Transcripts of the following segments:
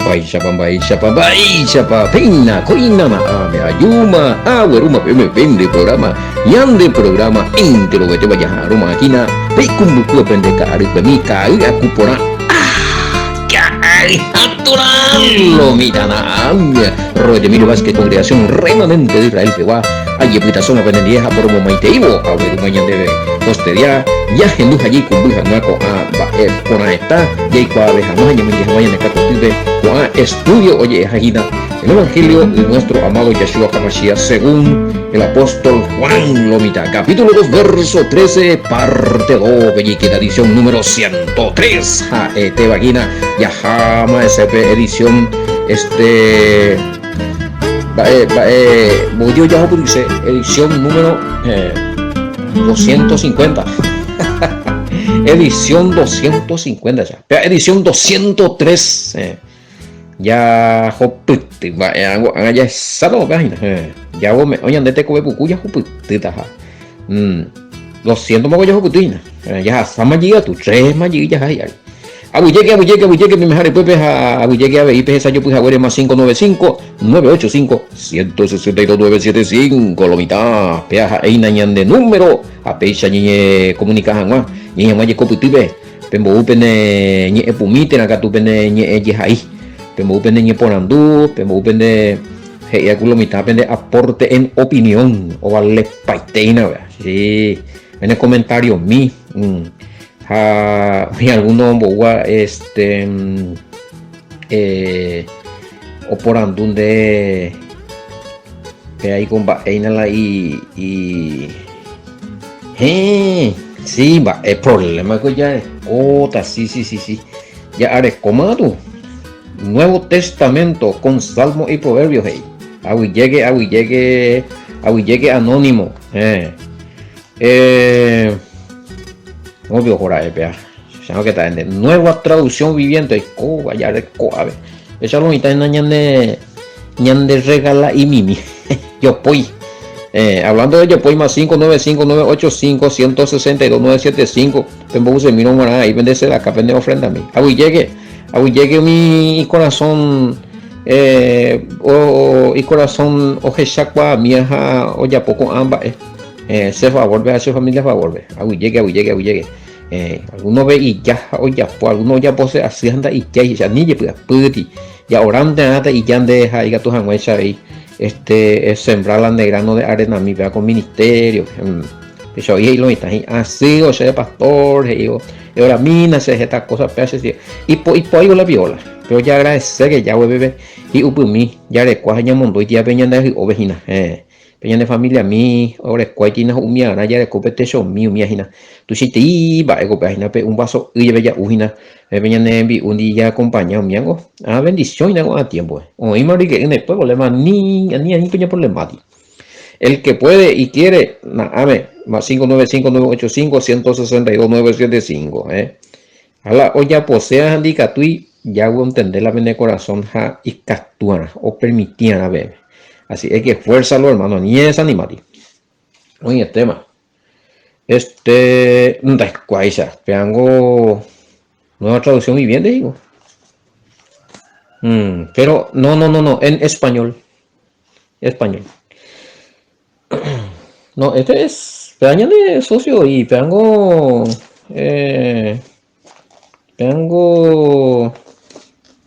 Baishapa, Peina, Coinama, Ame, Ayuma, Aweruma, Pende programa, Yande programa, Intero, Vete Vaya, Romaquina, Pecumbucu, Pendeca, Aripemica, Acupora, Aturalo, Mitana, Rodemiro Vázquez, Congregación Remanente de Israel, Pewa, Ayepita Soma Penendieja, por Momaiteibo, Awerumayan de Posteria, ya Gendú allí con Buja Naco, Pona está, Yaiqua Bejamaya, Mendihamaya, Necatotibe, Coa Estudio, oye, Hajina, el Evangelio de nuestro amado Yeshua HaMashiach, según el apóstol Juan Lomita, capítulo 2, verso 13, parte 2, Belliquita, edición número 103, Te Vagina, Yahama, SP, edición, Bodio Yahoo dice, edición número 250. Edición 250 ya. Edición 203. Ya hoputi, ya salo página. Ya vos me oyan de te cobe buku ya hoputi ta. 200 mago ya hoputina. Ya sama giga tu 3 magiga ya hay. Abuyeque, mi mejor pepe abuyeque abeípe esa yo pues agüere más 595 985 162 975 lo mitad peaja eina ñande número a pecha ñe comunicajan wa ñe maye coputibe pembo upene ñe epumite na katu pene ñe jehai pembo upene ñe ponandu pembo upene heya kulo mitad pende aporte en opinión o vale paiteina sí en el comentario mi alguno boa o por andunde que hay con la y sí va el problema que ya es otra sí ya haré comado Nuevo Testamento con Salmos y Proverbios llegue anónimo obvio por pea sino que está en Nueva Traducción Viviente vaya de coave esa lo mitad ñande regala y mimi yo voy hablando de yo voy más 595985 162 975 tengo se miro ahí vendese la capa de ofrenda a mí llegue mi corazón y corazón ojeshakwa mieja o ya poco ambas se favor ve a su familia favor ve llegue alguno ve y ya o ya pues alguno ya posee así anda y ya ni ya puede ya orando nada y ya deja y gato janguecha ahí es sembrar la negrano de arena mi vea con ministerio eso y lo está así o sea pastor y ahora mina se estas cosas y por ahí la viola pero ya agradecer que ya bebé y upumi ya le cuaja ya mundo y ya venían de ovejina peña de familia mi ahora cuaitina umia ya de competición mi umia tu si te iba a página un vaso y bella ujina peña de un día acompañado miango bendición y no a tiempo o imari que en el pueblo le ni peña problemático el que puede y quiere más 595985 162 975 ala o ya posea handicatui ya voy a entender la vene corazón ja y captuana o permitían a ver. Así es que fuérzalo, hermano, ni es animal. Oye, el tema. No te cuaisa. Peango Nueva Traducción Viviente, digo. Pero no, en español. No, este es peaña de socio y peango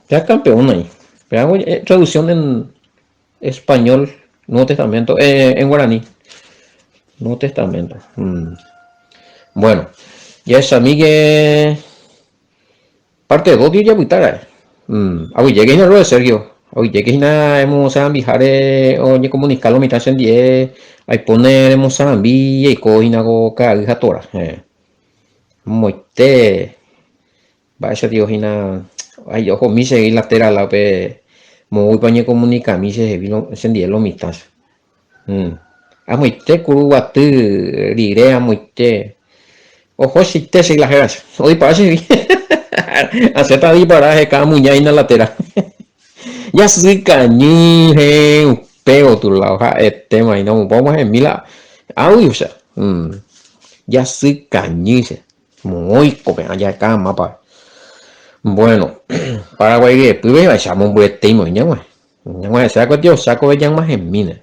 ya campeón ahí. Peango traducción en español, Nuevo Testamento, en guaraní, Nuevo Testamento. Bueno, ya es amigue parte 2 días buitara. Hoy llegué en el de Sergio. Hoy llegué en hemos a viajar o ni comunicarlo mitad en 10. Ahí ponemos a enviar y cogina go caga tora. Moite. Vaya Dios hina. Ay, ojo, mi seguir lateral la pe muy pañe comunica mi se vino encendí lo mitad amoite curuatu rire amoite ojo si te se la geras hoy pase acepta di paraje cada muña en la lateral ya se cañi pego tu la hoja tema y no vamos a mila audio ya se cañi muy cope allá acá mapa Bueno, Paraguay que después vayamos un buetimo, ñangua. Ñangua, sea que Dios saco vean más en mina.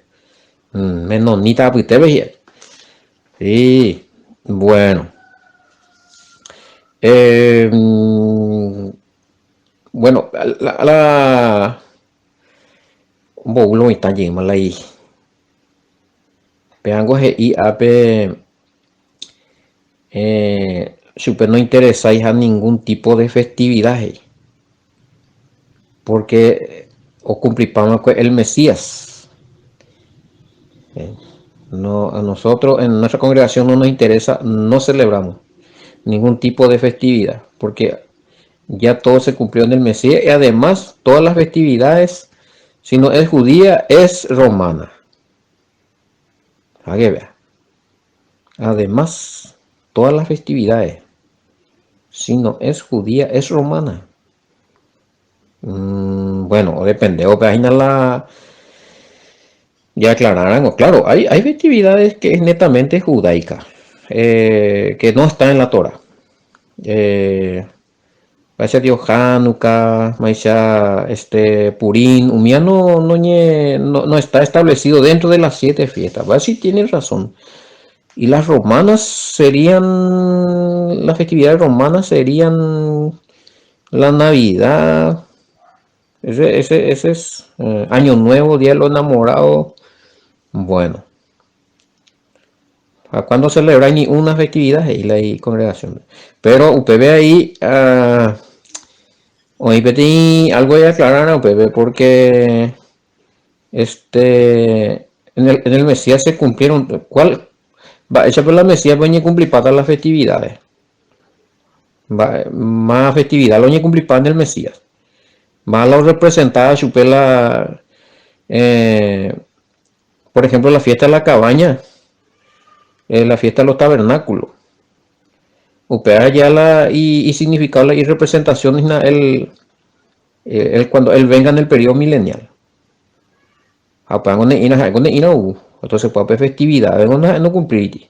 Menos ni tapa usted veía. Sí, bueno. Eh, mm, bueno, un bolo está lleno ahí. Peango y ape super no interesáis a ningún tipo de festividad, porque o cumplipamos con el Mesías. No, a nosotros en nuestra congregación no nos interesa, no celebramos ningún tipo de festividad, porque ya todo se cumplió en el Mesías y además todas las festividades, si no es judía, es romana. A que vea. Además, todas las festividades, si no es judía, es romana. Bueno, depende, o página la ya aclararán, o claro, hay festividades que es netamente judaica, que no está en la Torah. Vaya Dios Hanukkah, Maisha, Purim, Umia no está establecido dentro de las 7 fiestas. Va, sí tiene razón. Y las romanas serían, las festividades romanas serían la Navidad, ese es Año Nuevo, Día de los Enamorados. Bueno, ¿a cuándo celebra ni una festividad y la congregación? Pero usted ve ahí, hoy pedí algo de aclarar a usted porque en el Mesías se cumplieron, ¿cuál? Va, esa por la Mesías va a cumplir para las festividades. Va, más festividad, lo cumplir para el Mesías. Más lo representada, chupela, por ejemplo, la fiesta de la cabaña, la fiesta de los tabernáculos. Opera ya y significado y representación cuando él venga en el periodo milenial. Entonces puede haber festividad, no cumplir.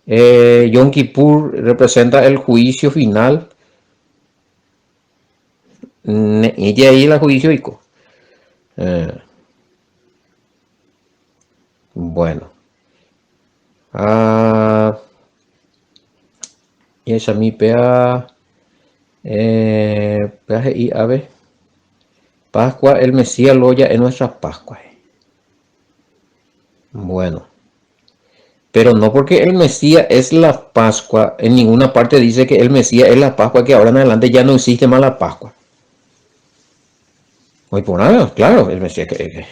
Yom Kippur representa el juicio final. Ella ahí la juicio ico. Bueno. Y esa mi pea. Peaje y ave. Pascua, el Mesías lo ya en nuestras Pascuas. Bueno. Pero no porque el Mesías es la Pascua, en ninguna parte dice que el Mesías es la Pascua, que ahora en adelante ya no existe más la Pascua. Hoy por nada, claro, el Mesías que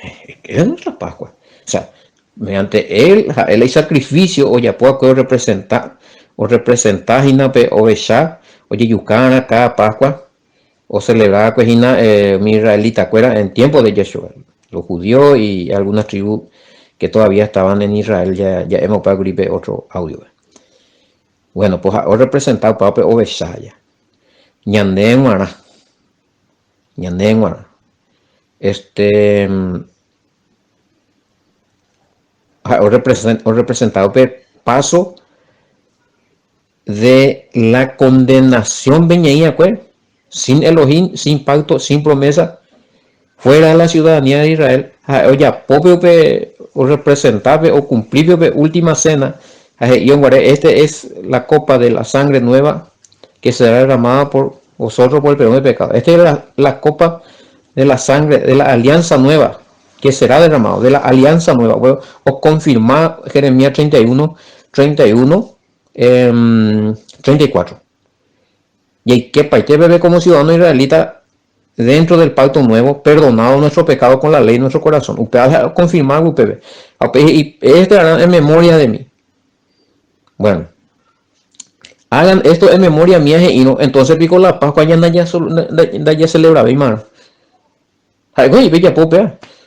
es nuestra Pascua. O sea, mediante él hay sacrificio, o ya puedo representar, o representar, o besar, oye, yucana, cada Pascua, o celebrar, pues, mi israelita, en tiempo de Yeshua. Los judíos y algunas tribus que todavía estaban en Israel, ya hemos para gripe otro audio. Bueno, pues ahora representado Pape Obeshaya. Ñandé Guara. O representado paso de la condenación veñeía, sin Elohim, sin pacto, sin promesa, fuera de la ciudadanía de Israel. Oye, pope o representable o cumplir última cena. Este es la copa de la sangre nueva que será derramada por vosotros por el perdón de pecado. Esta es la copa de la sangre de la alianza nueva que será derramado, de la alianza nueva. Bueno, os confirma Jeremías 31, 34. Y hay que para bebé como ciudadano israelita dentro del pacto nuevo, perdonado nuestro pecado con la ley en nuestro corazón. Usted ha confirmado, usted y este harán en memoria de mí. Bueno, hagan esto en memoria mía y no, entonces pico la Pascua ya celebraba y mal.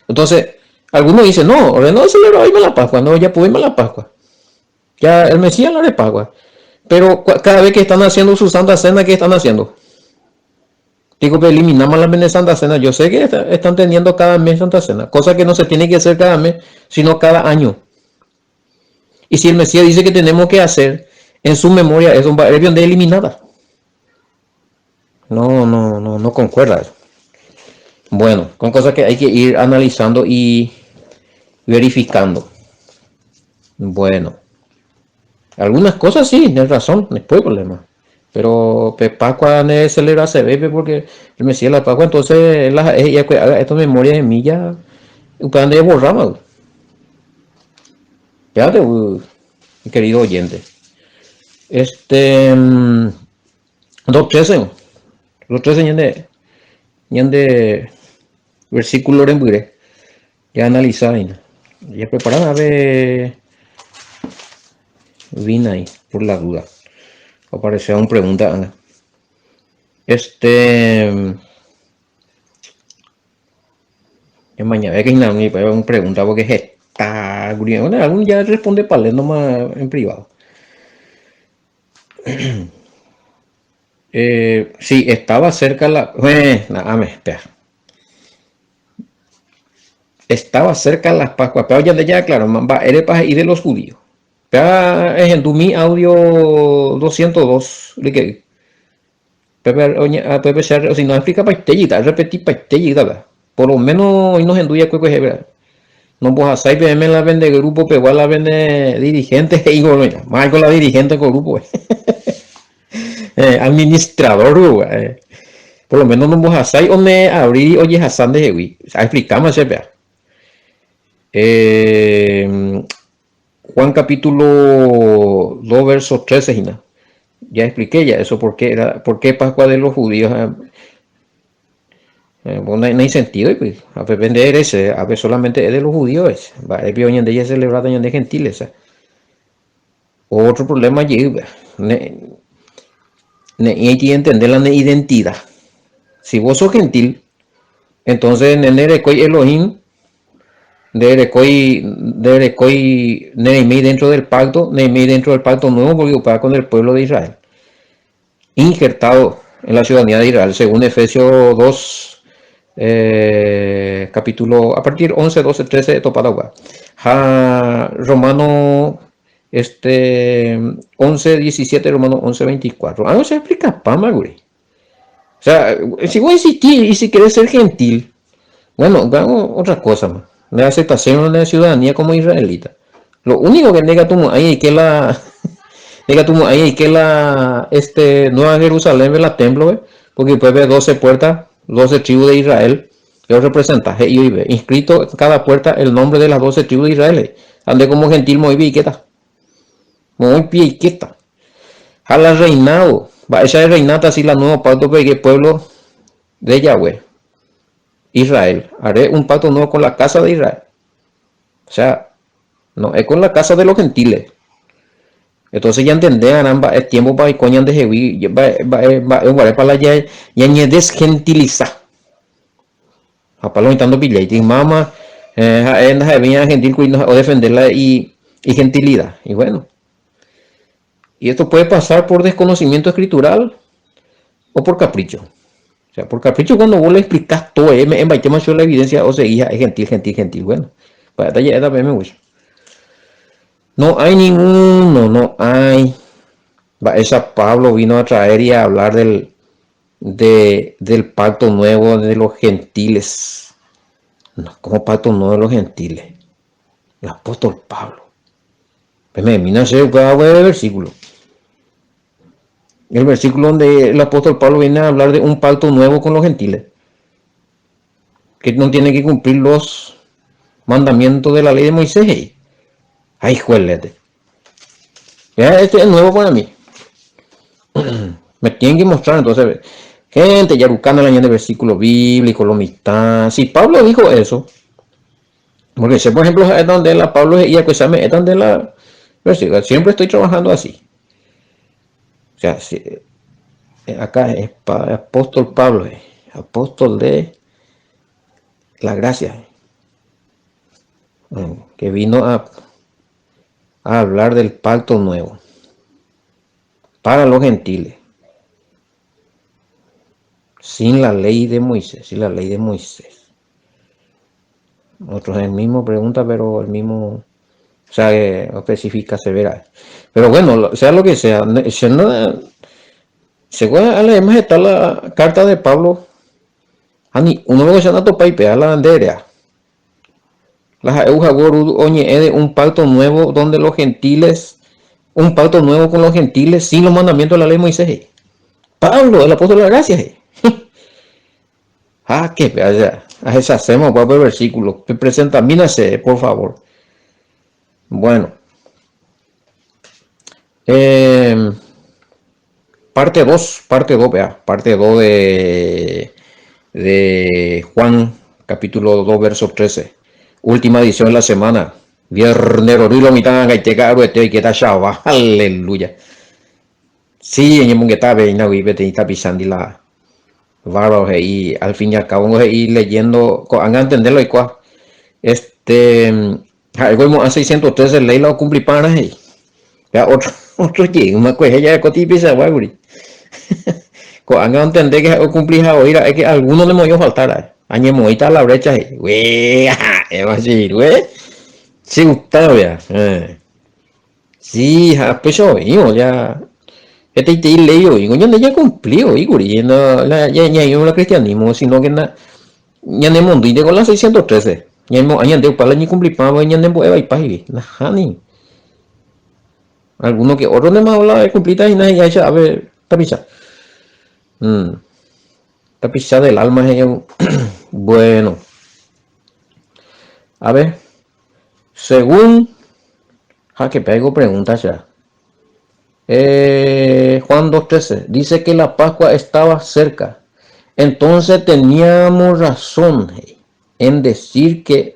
Entonces, algunos dicen, no celebraba la Pascua, no, ya pudimos la Pascua. Ya el Mesías la de Pascua. Pero cada vez que están haciendo su Santa Cena, ¿qué están haciendo? Digo, que eliminamos la de Santa Cena. Yo sé que están teniendo cada mes Santa Cena, cosa que no se tiene que hacer cada mes, sino cada año. Y si el Mesías dice que tenemos que hacer en su memoria, es un barrio de eliminada. no concuerda eso. Bueno, con cosas que hay que ir analizando y verificando. Bueno, algunas cosas sí, tienes razón, no hay problema. Pero Pascua ne celebra se ve porque el Mesías de la Pascua, entonces ella que haga estas memorias de mí ya, un plan de borrama. Fíjate, mi querido oyente. Este, 2:13, 2:13 ñande versículo en Bure, ya analizar, ya preparan a ver, vine ahí, por la duda. Apareció una pregunta, Ana. Este, ya mañana, es que no, me una pregunta porque está, bueno, algún ya responde para él nomás en privado. Sí, estaba cerca la, nada, espera. Estaba cerca las Pascuas, pero ya de ya, claro, va, eres para ir de los judíos. Ya es en mi audio 202, que Pepe si no explica paistellita, repetir paistellita, por lo menos hoy nos enduya cueco hebra. No vos a sai PM la vende grupo, pero igual la vende dirigente y más con la dirigente con grupo, administrador, por lo menos no vos a sai o me abrí oye Hassan de Hewi, explicamos ese vea. Juan capítulo 2 verso 13, Gina. Ya expliqué ya eso, por qué Pascua de los judíos. No hay sentido, pues, a vender ese, a ver solamente es de los judíos, va, es hoy en día celebrado en de gentiles. Otro problema allí, hay que entender la identidad. Si vos sos gentil, entonces Nerecoy Elohim, Nereimi dentro del pacto, Nereimi dentro del pacto nuevo, porque para con el pueblo de Israel, injertado en la ciudadanía de Israel, según Efesios 2, capítulo a partir 11, 12, 13 de Topalagua. Romano 11, 17, Romano 11, 24. No se explica pama, güey. O sea, si voy a insistir y si quieres ser gentil, bueno, hago otra cosa más. La aceptación de la ciudadanía como israelita. Lo único que nega tu ahí es que la Nueva Jerusalén ve la templo, porque puede ver 12 puertas, 12 tribus de Israel, yo representaje y vive inscrito en cada puerta el nombre de las 12 tribus de Israel. Ande como gentil muy piqueta. Muy piqueta. A la reinado. Va esa es reinata así la nueva pacto que el pueblo de Yahweh. Israel. Haré un pacto nuevo con la casa de Israel. O sea, no es con la casa de los gentiles. Entonces ya entenderán ambas es tiempo para coñan de Jeví, para la ya desgentiliza. A palo intentando billete, mama, venía gentil o defenderla y gentilidad. Y bueno, y esto puede pasar por desconocimiento escritural o por capricho. O sea, por capricho cuando vos le explicas todo, en baitema la evidencia o seguía es gentil. Bueno, para detalle esta me gusta. No hay ninguno, no hay. Esa Pablo vino a traer y a hablar del pacto nuevo de los gentiles. No, como pacto nuevo de los gentiles. El apóstol Pablo. Me mira se el versículo. El versículo donde el apóstol Pablo viene a hablar de un pacto nuevo con los gentiles. Que no tiene que cumplir los mandamientos de la ley de Moisés. Ay, juelete. Este es nuevo para mí. Me tienen que mostrar entonces. Gente, ya buscando el año de versículo bíblico, lo mitad. Si Pablo dijo eso, porque si por ejemplo es donde la Pablo y acusarme es donde la versículo, siempre estoy trabajando así. O sea, si, acá es apóstol Pablo, apóstol de la gracia, que vino a hablar del pacto nuevo para los gentiles. Sin la ley de Moisés, sin la ley de Moisés. Otros el mismo pregunta, pero el mismo, o sea, especifica severa. Pero bueno, sea lo que sea, si Según leemos está la carta de Pablo, Ani, uno que se anda topa y pega la bandera. Las eujagoru oñe de un pacto nuevo donde los gentiles, un pacto nuevo con los gentiles sin los mandamientos de la ley de Moisés. Pablo, el apóstol de la gracia. Que a esa hacemos para ver el versículo. Te presenta, mírase, por favor. Bueno. Parte 2, vea. Parte 2 de Juan, capítulo 2, verso 13. Última edición de la semana. Viernes, Rilo, mitad, gaiteca, y que está chava. Aleluya. Sí, en el que está veina, vete y está pisando la bárbaro y al fin y al cabo y leyendo, han a entenderlo y cuál. Algo a 613 ley lo cumplí para ahí. Ya otro llega, una cosa ya cotipisa, guaguri. Han a entender que cumplí a oír, es que algunos le movió faltar. Añemo y la brecha ahí. Güey, es así, güey. Sí, usted vea. Sí, pues yo, ya. Este te leo, y yo no ya cumplió, y no la cristianismo, sino que ya ne mundo y de con la 613. Ya hemos añadido para la ni cumplir para ya ne boeva y paji. Najani. Alguno que otro no me habla de cumplir y nada ya a ver, tapisa. Tapisa del alma bueno. A ver. Según que pego preguntas ya. Juan 2.13 dice que la Pascua estaba cerca. Entonces teníamos razón en decir que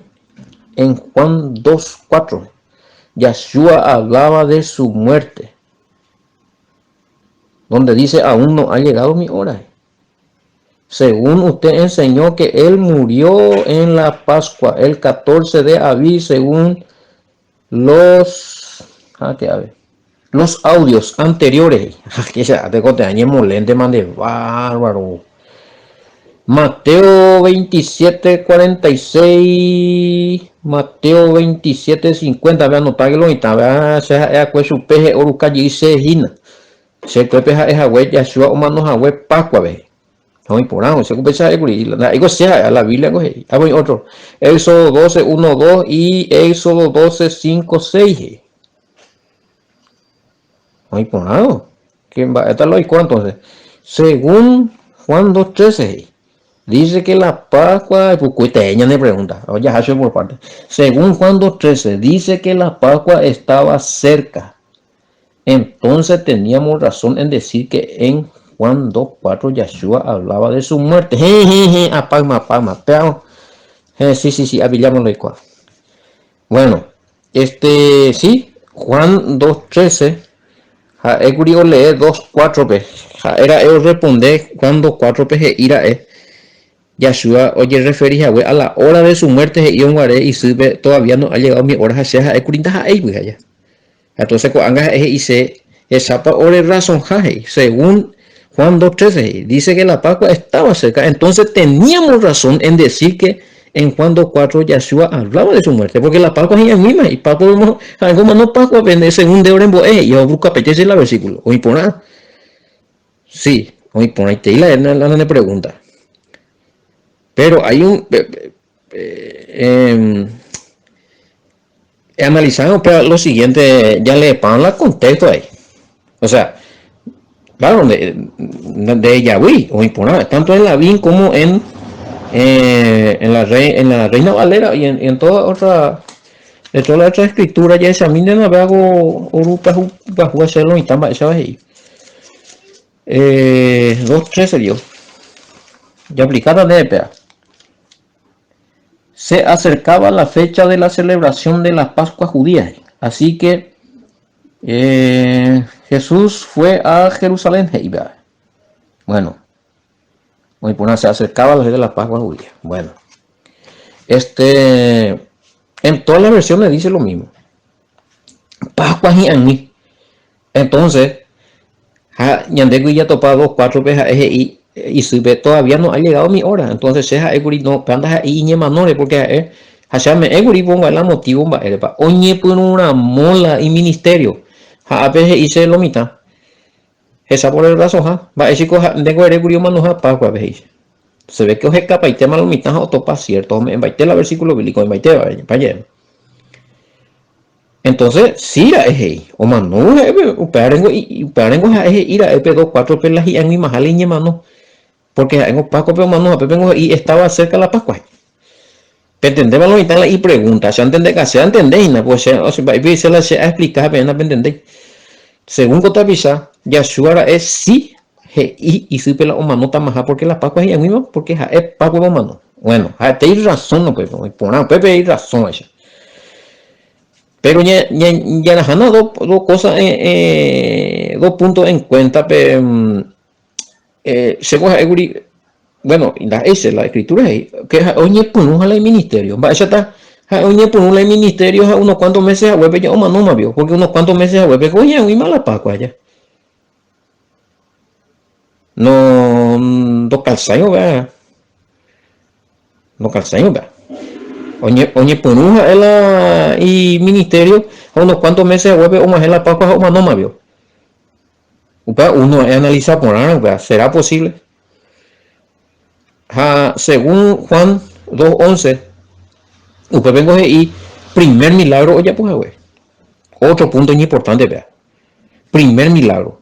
en Juan 2.4 Yahshua hablaba de su muerte, donde dice aún no ha llegado mi hora. Según usted enseñó que él murió en la Pascua el 14 de Abril, según los audios anteriores. Que se te contañemos lente man de bárbaro. Mateo 27:46, Mateo 27:50, vean, no pague lo mitad, vean, sea su peje oruca y se hina. Se peja es agüe, ya su humano agüe pascua, ve. No importa, se ocupa esa digo sea la Biblia, coge. Hago otro. Éxodo 12:1-2 y Éxodo 12:5-6. No importa. ¿Quién va? Esta lo hay entonces. Según Juan 2.13. Dice que la Pascua, ella me pregunta, oye, por parte. Según Juan 2.13, dice que la Pascua estaba cerca. Entonces teníamos razón en decir que en Juan 2.4 Yahshua hablaba de su muerte. Apagma, pero sí, habillámoslo igual. Bueno, sí, Juan 2.13, he querido leer 2.4, era el responder Juan 2.4, ira Yahshua, oye, refería a la hora de su muerte y sirve, todavía no ha llegado mi hora, entonces cuando dice esa hora razón, según Juan 2.13 dice que la Pascua estaba cerca, entonces teníamos razón en decir que en Juan 2.4 Yahshua hablaba de su muerte, porque la Pascua es ella misma, y Pascua algo más no Pascua vende según de hora en boe, y yo busco apetece la versículo, hoy por nada. Sí, hoy por ahí te la pregunta. Pero hay un analizando lo siguiente, ya le ponen el contexto ahí. O sea, claro, de Yahweh, o imponer, tanto en la BIN como en la Reina Valera y en toda otra, de toda la otra escritura, ya se miren a ver algo bajo hacerlo y tan baixado ahí. 2.13 dio. Ya aplicada de EPA. Se acercaba la fecha de la celebración de la Pascua judía, así que Jesús fue a Jerusalén. Bueno, se acercaba la fecha de la Pascua judía. Bueno, en todas las versiones dice lo mismo. Pascua y Aní. Entonces, Ñandego ya topado 4 veces y si todavía no ha llegado mi hora, entonces sea eguri no panda y ñemanore porque hachame eguri ponga la motivo va oñe por una mola y ministerio a veces hice lo mitad esa por el brazo, va a decir que de guere curio manuja pascua, veis. Se ve que os escapa y tema lo mitad o topa cierto, me baite el versículo bíblico, me baite, vaya. Entonces, si la eje, o manu, uparengo es ir a EP2 4 pelas y en mi majaliña mano, porque en Paco pero manu, vengo y estaba cerca de la Pascua. Entendemos lo mitad y pregunta, se entiende que se entiende, pues se la se explicar, apenas entendéis. Según Cotavisa, Yashua es sí, y supe la humanota más porque la Pascua es misma, porque es Pascua humano. Bueno, tenéis razón, no pues, por Pepe hay razón ella. Pero ya las han dado dos cosas, dos puntos en cuenta, pero según bueno, la escritura es que oye ponúja el ministerio, vaya está, oye ponúja el ministerio a unos cuantos meses a web ya o no vio, porque unos cuantos meses a web oye muy mala Pascua ya. No calzaño vea, no calzaño vea. Oye ponúja el y ministerio a unos cuantos meses a web o más en la Pascua o más no vio. Uno analiza por ahora, ¿será posible? Según Juan 2:11, usted vengo y primer milagro, oye, pues, güey. Otro punto importante, vea. Primer milagro.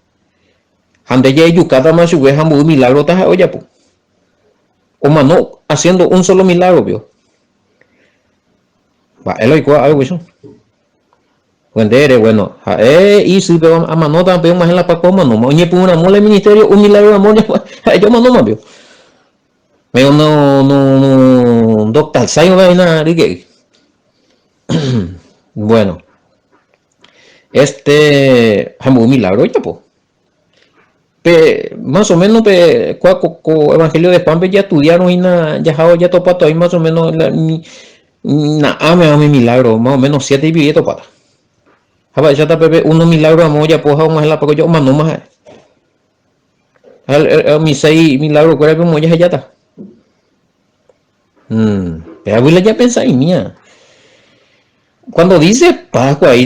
Ande ya yucata más su vieja muy milagro, taja, oye, pues. O mano, haciendo un solo milagro, vio. Va, él igual algo eso. Bueno, y si veo a mano también más en la paco, mano, oye, pues una mole ministerio, un milagro de amor, yo mano más vio. Pero no, doctor, ¿sabe nada de qué? Bueno, un milagro, ya, pues. Más o menos, Evangelio de Juan, ya estudiaron y ya topato ahí más o menos, mi milagro, más o menos 7 y viví topata. Ya está, Pepe, uno milagro, amor, ya pues, vamos a la paco, yo, más no más. Mi 6 milagro, ¿cuál es como ya está? Pero abuela ya pensa en mía. Cuando dice Pascua ahí,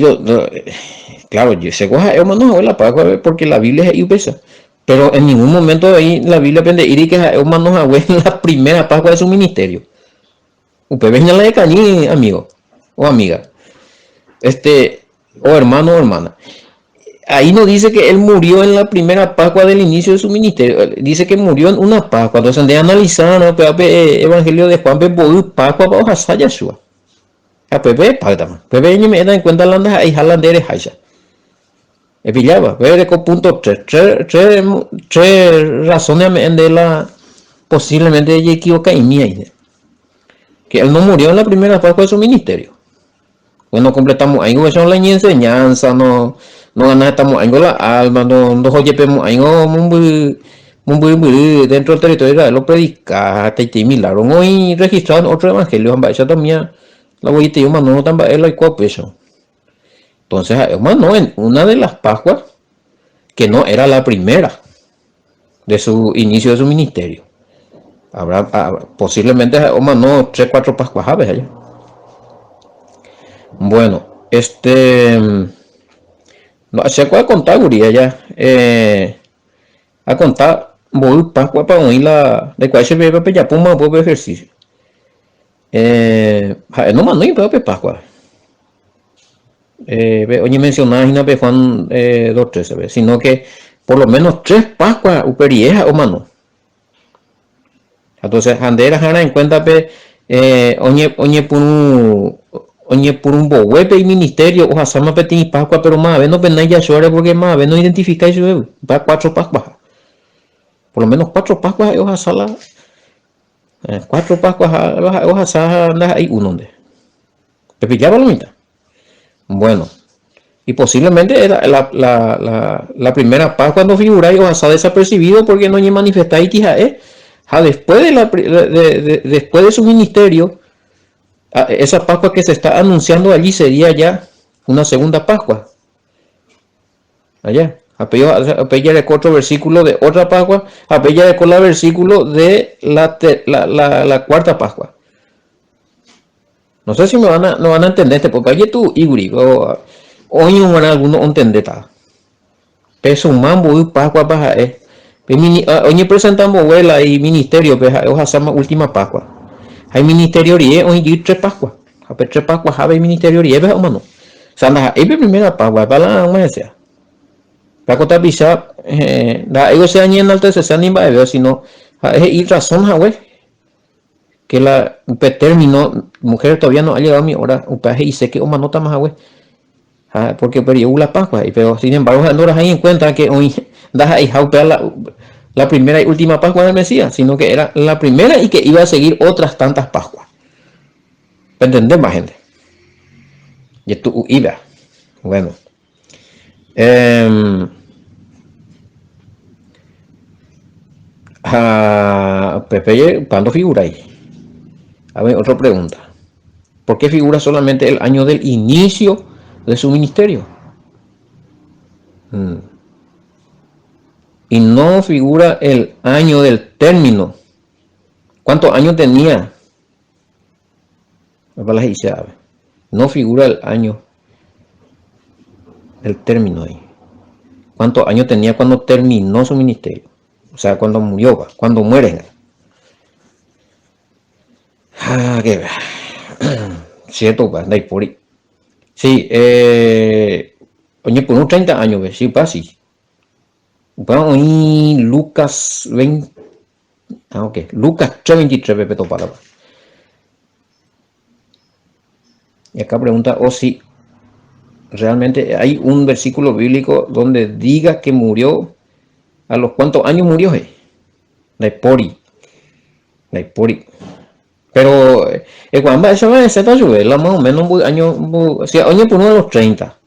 claro, yo sé que es mano la Pascua porque la Biblia es ahí pesa. Pero en ningún momento ahí la Biblia pende ir y que es mano la primera Pascua de su ministerio. Usted venga la de cañí, amigo o amiga. O hermano o hermana. Ahí no dice que él murió en la primera Pascua del inicio de su ministerio. Dice que murió en una Pascua. Entonces, de analizar, ¿no? Evangelio de Juan, Pascua para Ojasa Yeshua. A Pepe, Pagdama. Pepe, me da en cuenta landas ahí, jalanderes, Haisha. E pillaba, pero con punto 3. Tres razones de la posiblemente ella equivoca y mía. Que él no murió en la primera Pascua de su ministerio. Bueno, completamos ahí con la enseñanza, no ganamos ahí con la alma, no oyepemos ahí muy dentro del territorio de lo predicaste y te milagro. Hoy registraron otro evangelio, ya también la voy a decir, no tan va el peso. Entonces, hermano, en una de las Pascuas, que no era la primera de su inicio de su ministerio. Habrá posiblemente, no 3, 4 Pascuas aves allá. Bueno, no, se puede contar, guría ya. A contar, voy Pascua para oír la de cuál se ve para ya puma puedo ejercicio. No más no hay Pascua. Oye, mencionar y no Juan 2:13, sino que por lo menos 3 Pascuas uperieja o mano. Entonces, Andera Jana en cuenta oye por un bohuepe y ministerio o hasama petin Pascua, pero más no penáis ya suave porque más no identificáis su va 4 Pascuas. Por lo menos 4 Pascuas o hasala 4 Pascuas o hasala hay uno donde. ¿Te pillaba la mitad? Bueno, y posiblemente era la primera Pascua cuando figuráis o hasta desapercibido porque no hay manifestáis después después de su ministerio, esa Pascua que se está anunciando allí sería ya una segunda Pascua. Allá, apella de otro versículo de otra Pascua, apella de la versículo de la cuarta Pascua. No sé si no van a entender porque allí tú, Iguri, o alguno entender. peso mambo y Pascua baja oye presentamos vuela y ministerio peja hoja sama última Pascua hay ministerio rie hoy y tres Pascua a tres Pascua habe ministerio rie beja mano sanda ebe primera Pascua para la sea la cota bisa da ego se añen alta se anima veo sino es y razón güey que la terminó mujer todavía no ha llegado mi hora upaje y sé que uma nota más güey porque perdió la Pascua pero sin embargo ahora ahí encuentra que hoy da ahí la primera y última Pascua del Mesías sino que era la primera y que iba a seguir otras tantas Pascuas ¿entendés más gente? Y tú iba bueno Pepe ¿cuándo figura ahí? A ver, otra pregunta. ¿Por qué figura solamente el año del inicio de su ministerio? Y no figura el año del término. ¿Cuántos años tenía? No figura el año del término ahí. ¿Cuántos años tenía cuando terminó su ministerio? O sea, cuando murió, cuando muere. Qué cierto, de ahí por ahí. Sí, oye, por unos 30 años, sí, casi. Bueno, hoy Lucas 20. Ok, Lucas 3:23, Pepe Topala. Y acá pregunta, si realmente hay un versículo bíblico donde diga que murió, ¿a los cuántos años murió? La pori. Pero, cuando esa vez se está lloviendo, más o menos un año, o sea, oye, por uno de los 30.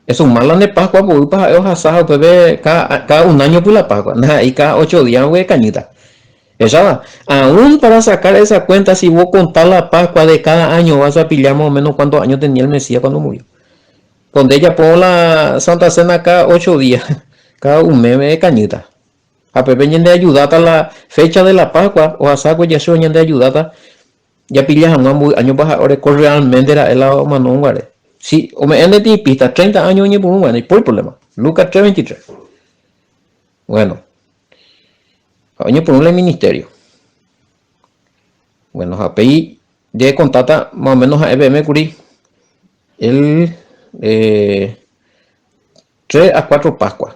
Eso malan de Pascua, pues, para ellos asados, pues, cada un año por la Pascua, y cada 8 días, güey, cañita. Esa, aún para sacar esa cuenta, si vos contás la Pascua de cada año, vas a pillar más o menos cuántos años tenía el Mesías cuando murió. Donde ella pone la Santa Cena cada 8 días, cada un mes de cañita. A Pepe de ayudar a la fecha de la Pascua, o a saco ya se de ayudar ya pillas a un año baja, ahora realmente era el lado manón, güey. Sí, o me ende de pista, 30 años y por un año, por el problema. Lucas 3:23. Bueno. Año por un ministerio. Bueno, API de contata más o menos a EBM Curí el 3 a 4 Pascua.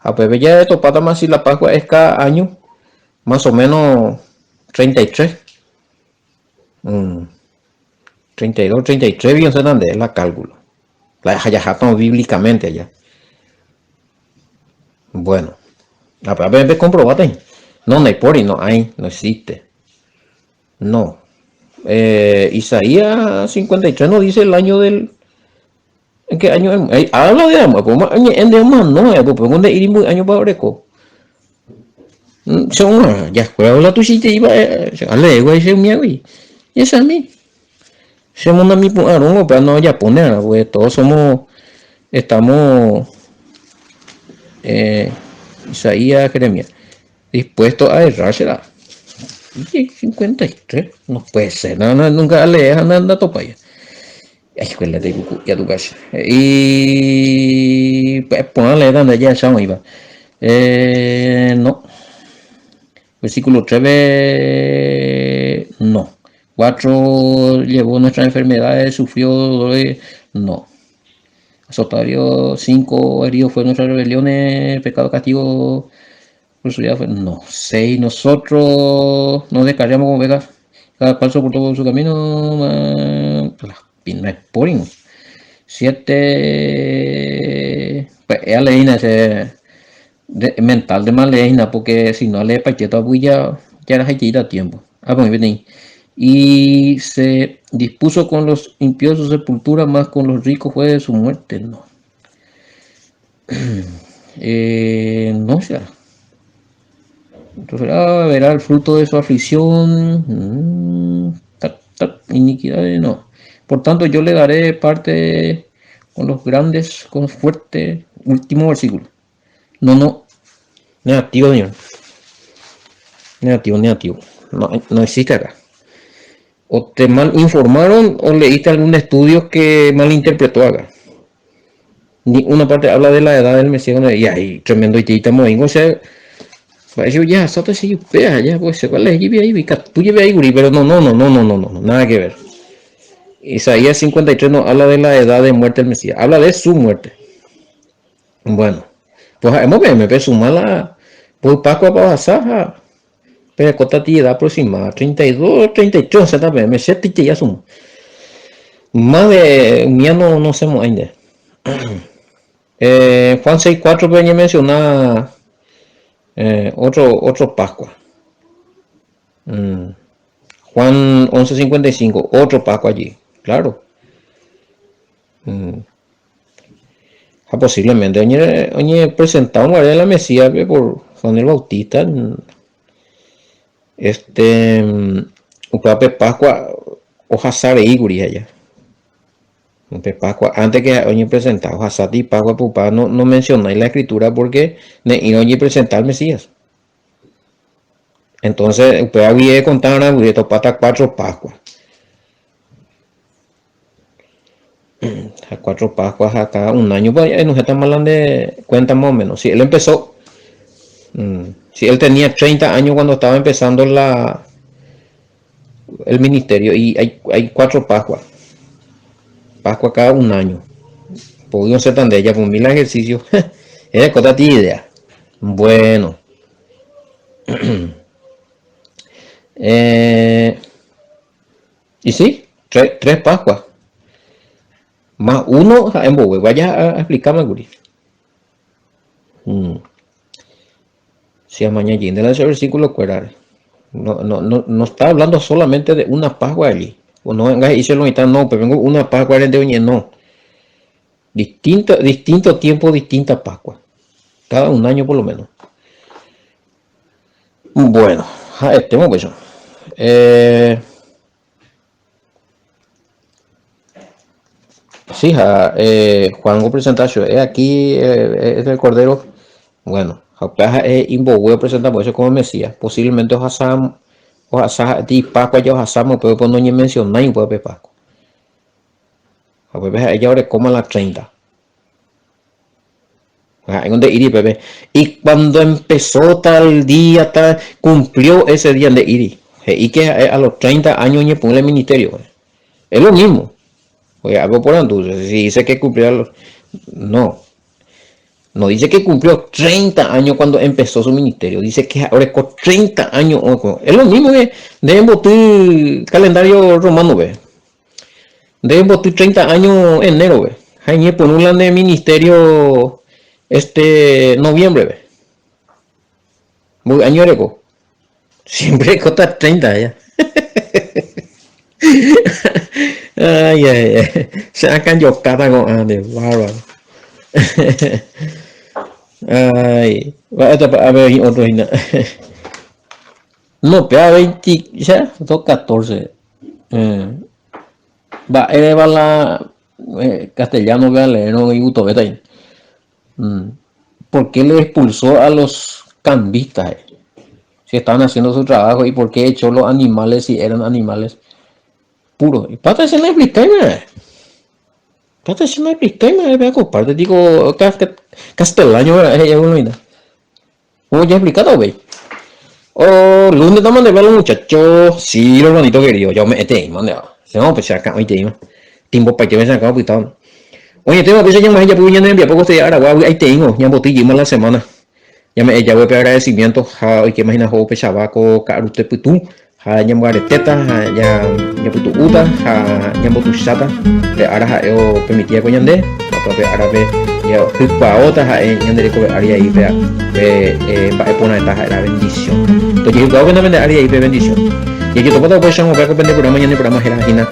APB ya de topata más si la Pascua es cada año más o menos 33. 32, 33 bien se dan de la cálculo. La hayajatan bíblicamente allá. Bueno, la PB comprobate. No hay por y no hay, no existe. No. Isaías 53 no dice el año del. ¿En qué año? Habla de amor, como en de amor no, pues donde ir muy año para oreco. Son ya juega la tuchita iba a leer güey se me güey. Es a mí. Somos a mi punto, pero no ya poner, güey, todos estamos Isaías, Jeremías, dispuesto a errársela. Y 53, no puede ser, no, nunca le dejan andar topa ya. Escuela de ya tu casa. Y pues ponerle donde ya estamos iba. No. Versículo 3, no. 4 llevó nuestras enfermedades, sufrió dolor, no. Azotado 5 heridos fue nuestras rebeliones, pecado, castigo, por su vida fue, no. 6 nosotros nos descargamos como ovejas, cada cual soportó por su camino, no es poring. 7 pues ella leína ese mental de más leína porque si no le pacheta pues ya era hechita a tiempo. Pues bien. Y se dispuso con los impíos su sepultura, más con los ricos fue de su muerte. No. No sea. Entonces verá el fruto de su aflicción. Iniquidades, no. Por tanto, yo le daré parte con los grandes, con fuerte. Último versículo. No. Negativo, señor. Negativo. No existe acá. o te mal informaron o leíste algún estudio que malinterpretó acá. Ni una parte habla de la edad del Mesías y ahí tremendo y estamos ahí, o sea, yo ya, solo si yo vea, ya, pues, ¿cuál es? Tú lleve ahí, guri, pero no, nada que ver. Isaías 53 no habla de la edad de muerte del Mesías, habla de su muerte. Bueno, pues hemos visto, me suma la, pues Pascua para pasar, pero cota ti edad aproximada, 32, 33, se también, me sé que ya sumo. Más de, mía no sé ainda. Juan 6.4 venía a mencionar otro Pascua. Juan 11.55, otro Pascua allí, claro. Posiblemente, oye presentado María de la Mesías por Juan el Bautista, upape Pascua, hoja sare iguri allá. Pascua, antes que oye presentar hoja sati Pascua pupa, no mencionáis la escritura porque oye presentar al Mesías. Entonces, usted había contado una topata 4 Pascuas. A 4 Pascuas acá, un año, pues no se está mal de cuenta más o menos. Si él empezó, si él tenía 30 años cuando estaba empezando el ministerio, y hay 4 Pascuas. Pascua cada un año. Podían ser tan de ella por 1000 ejercicios. Es cosa de idea. Bueno. Y sí, 3 Pascuas. Más uno en Bogue. Vaya a explicarme, Guri. Si a mañana de ese versículo cuerare. No está hablando solamente de una Pascua allí. O no venga y se lo no, pero vengo una Pascua de oñe, no. Distinto tiempo, distinta Pascua. Cada un año por lo menos. Bueno, estemos pues. Sí, Juan presentación. Aquí es el Cordero. Bueno, Imbogue presentamos eso como Mesías. Posiblemente Oaxaca, de Pascua ya Oaxaca, pero pues no ni mencionar y puede Pascua. A ver, ella ahora como a las 30. Donde Iri, bebé. Y cuando empezó tal día, cumplió ese día de Iri. Y que a los 30 años ni pone el ministerio. Es lo mismo. Oye, algo por entonces. Si dice que cumplió a los... No dice que cumplió 30 años cuando empezó su ministerio. Dice que ahora con 30 años. Es lo mismo que deben botar calendario romano, ve. Deben botar 30 años en enero, ve. Hay por un plan de ministerio noviembre, ve. Muy año eco. Siempre cota 30 ya. Ay. Sacan yo cada con de bárbaro. Ay, a ver, otro. No, pero 20, ya, 14. Va la castellano, va a leer, no, y gusto, ahí. ¿Por qué le expulsó a los cambistas? Si estaban haciendo su trabajo, y por qué echó los animales si eran animales puros. Y para hacer la explicación, Trata de una explicación, voy a comparte, digo, castellano, ¿cómo ya he explicado, güey? Oh, lunes estamos de ver los muchachos, sí, los bonitos queridos, yo me mande, se vamos a empezar acá, hoy tiempo para que me sacan pitado. Oye, tengo que ya más ella pudo ya no poco estoy ahora, ahí tengo, ya botillima la semana. Ya voy a pedir agradecimiento, hoy que imagina joven chabaco, caro usted pues tú. Yang bareteta ya putu uta yang putu sata de arah yo permitía con yande atau be arabe ya hikpa ota yang dari ko area i be ba epona esta la bendición to je go ben de area i be bendición ya que todo pues son ba ko ben programa yang programa heragina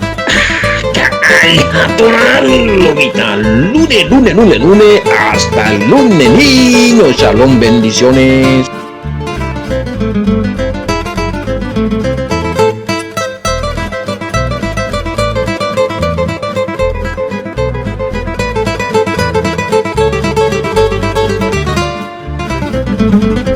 ay aturan lo vital lunes hasta el lunes niños shalom bendiciones.